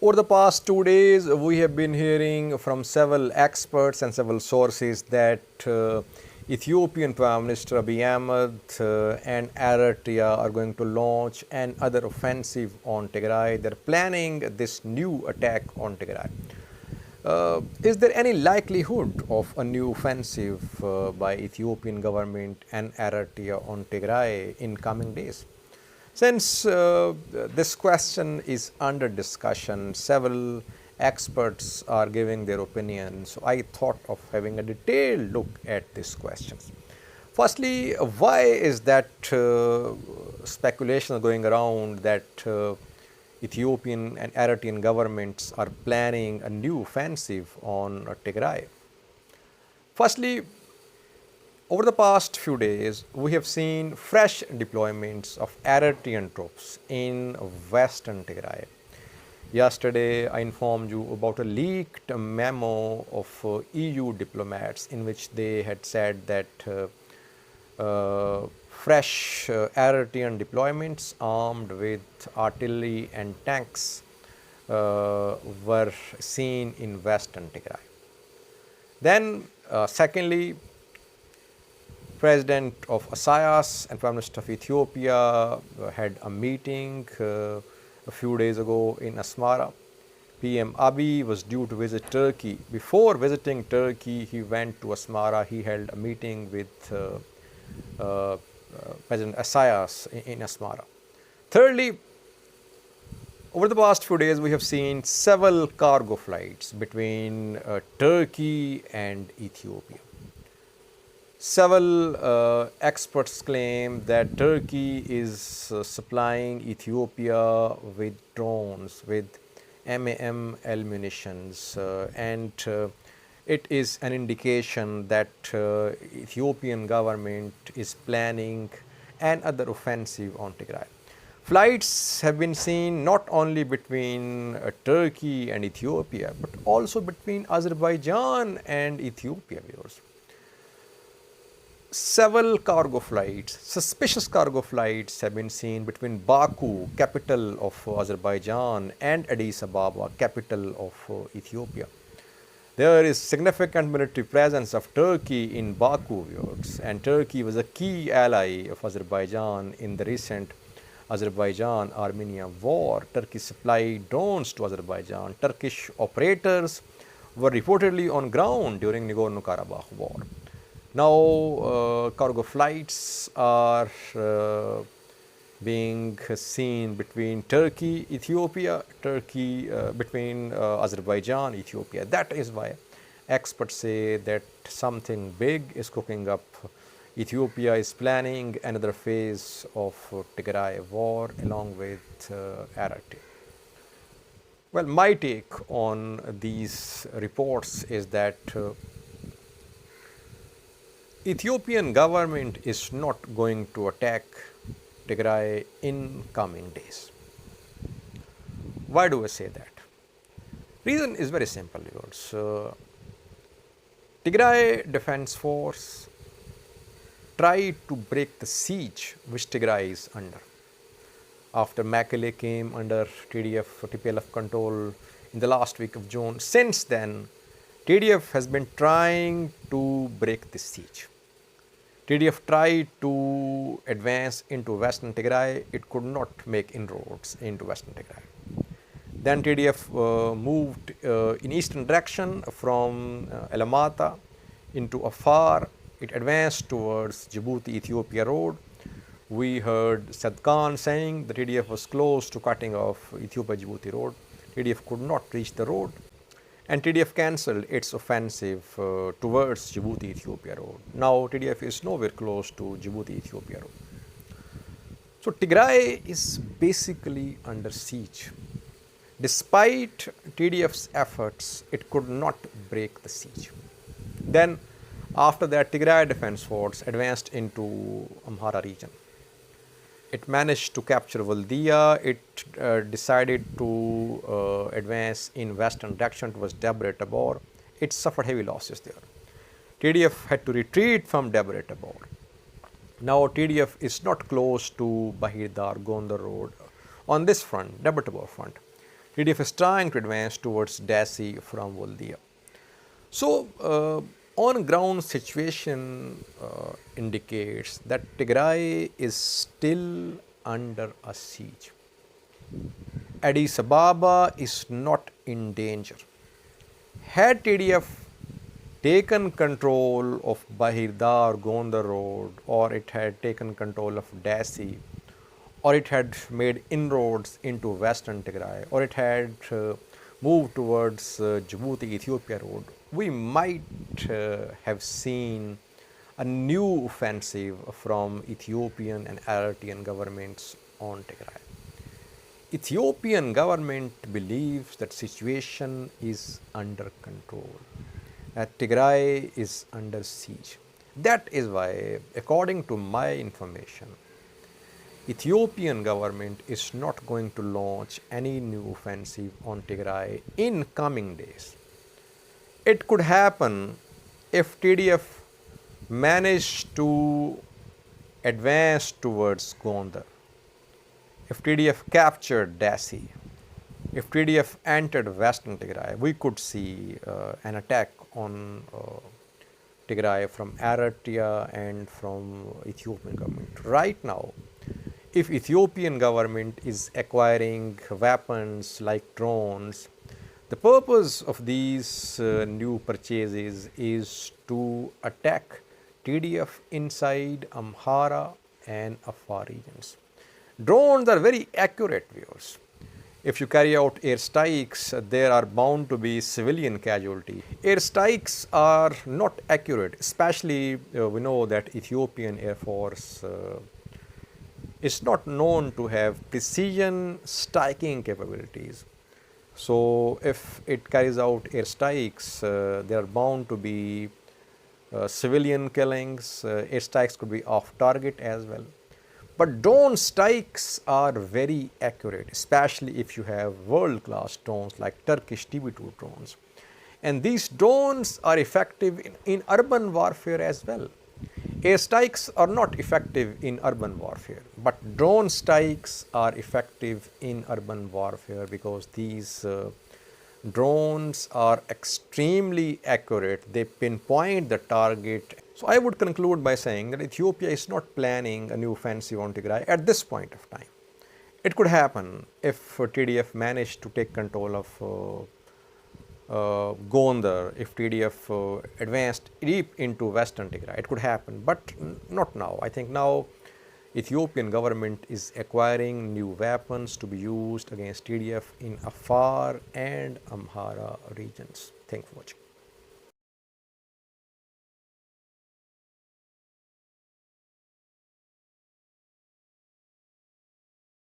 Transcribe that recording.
Over the past 2 days, we have been hearing from several experts and several sources that Ethiopian Prime Minister Abiy Ahmad and Eritrea are going to launch another offensive on Tigray. They're planning this new attack on Tigray. Is there any likelihood of a new offensive by Ethiopian government and Eritrea on Tigray in coming days? Since this question is under discussion, several experts are giving their opinions, so I thought of having a detailed look at these questions. Firstly, why is that speculation going around that Ethiopian and Eritrean governments are planning a new offensive on Tigray? Firstly, over the past few days, we have seen fresh deployments of Eritrean troops in western Tigray. Yesterday, I informed you about a leaked memo of EU diplomats in which they had said that fresh Eritrean deployments armed with artillery and tanks were seen in western Tigray. Then, secondly, President of Isaias and Prime Minister of Ethiopia had a meeting a few days ago in Asmara. PM Abiy was due to visit Turkey. Before visiting Turkey, he went to Asmara. He held a meeting with President Isaias in Asmara. Thirdly, over the past few days, we have seen several cargo flights between Turkey and Ethiopia. Several experts claim that Turkey is supplying Ethiopia with drones, with MAM munitions, and it is an indication that Ethiopian government is planning another offensive on Tigray. Flights have been seen not only between Turkey and Ethiopia, but also between Azerbaijan and Ethiopia, viewers. Several cargo flights, suspicious cargo flights have been seen between Baku, capital of Azerbaijan, and Addis Ababa, capital of Ethiopia. There is significant military presence of Turkey in Baku, viewers, and Turkey was a key ally of Azerbaijan in the recent Azerbaijan-Armenia war. Turkey supplied drones to Azerbaijan. Turkish operators were reportedly on ground during Nagorno-Karabakh war. Now, cargo flights are being seen between Turkey, Ethiopia, between Azerbaijan, Ethiopia. That is why experts say that something big is cooking up. Ethiopia is planning another phase of Tigray war along with Eritrea. Well, my take on these reports is that Ethiopian government is not going to attack Tigray in coming days. Why do I say that? Reason is very simple, viewers. Tigray Defense Force tried to break the siege which Tigray is under. After Mekelle came under TPLF control in the last week of June, since then, TDF has been trying to break this siege. TDF tried to advance into western Tigray. It could not make inroads into western Tigray. Then TDF moved in eastern direction from Alamata into Afar. It advanced towards Djibouti-Ethiopia road. We heard Said Khan saying the TDF was close to cutting off Ethiopia-Djibouti road. TDF could not reach the road, and TDF cancelled its offensive towards Djibouti-Ethiopia road. Now TDF is nowhere close to Djibouti-Ethiopia road. So Tigray is basically under siege. Despite TDF's efforts, it could not break the siege. Then after that, Tigray Defense Force advanced into Amhara region. It managed to capture Valdia. It decided to advance in western direction towards Debre Tabor. It suffered heavy losses there. TDF had to retreat from Debre Tabor. Now TDF is not close to Bahirdar, Gondar road. On this front, Debre Tabor front, TDF is trying to advance towards Dasi from Waldia. So, on ground situation indicates that Tigray is still under a siege. Addis Ababa is not in danger. Had TDF taken control of Bahirdar Gondar Road, or it had taken control of Dasi, or it had made inroads into western Tigray, or it had moved towards Djibouti Ethiopia road, we might have seen a new offensive from Ethiopian and Eritrean governments on Tigray. Ethiopian government believes that situation is under control, that Tigray is under siege. That is why, according to my information, Ethiopian government is not going to launch any new offensive on Tigray in coming days. It could happen if TDF managed to advance towards Gondar, if TDF captured Dasi, if TDF entered western Tigray, we could see an attack on Tigray from Eritrea and from Ethiopian government. Right now, if Ethiopian government is acquiring weapons like drones, the purpose of these new purchases is to attack TDF inside Amhara and Afar regions. Drones are very accurate, viewers. If you carry out airstrikes, there are bound to be civilian casualties. Airstrikes are not accurate, especially we know that Ethiopian Air Force is not known to have precision striking capabilities. So, if it carries out airstrikes, there are bound to be civilian killings. Airstrikes could be off target as well. But drone strikes are very accurate, especially if you have world-class drones like Turkish TB2 drones. And these drones are effective in urban warfare as well. Airstrikes are not effective in urban warfare, but drone strikes are effective in urban warfare because these drones are extremely accurate. They pinpoint the target. So I would conclude by saying that Ethiopia is not planning a new offensive on Tigray at this point of time. It could happen if TDF managed to take control of Gondar, if TDF advanced deep into western Tigray. It could happen, but not now. I think now Ethiopian government is acquiring new weapons to be used against TDF in Afar and Amhara regions. Thanks for watching.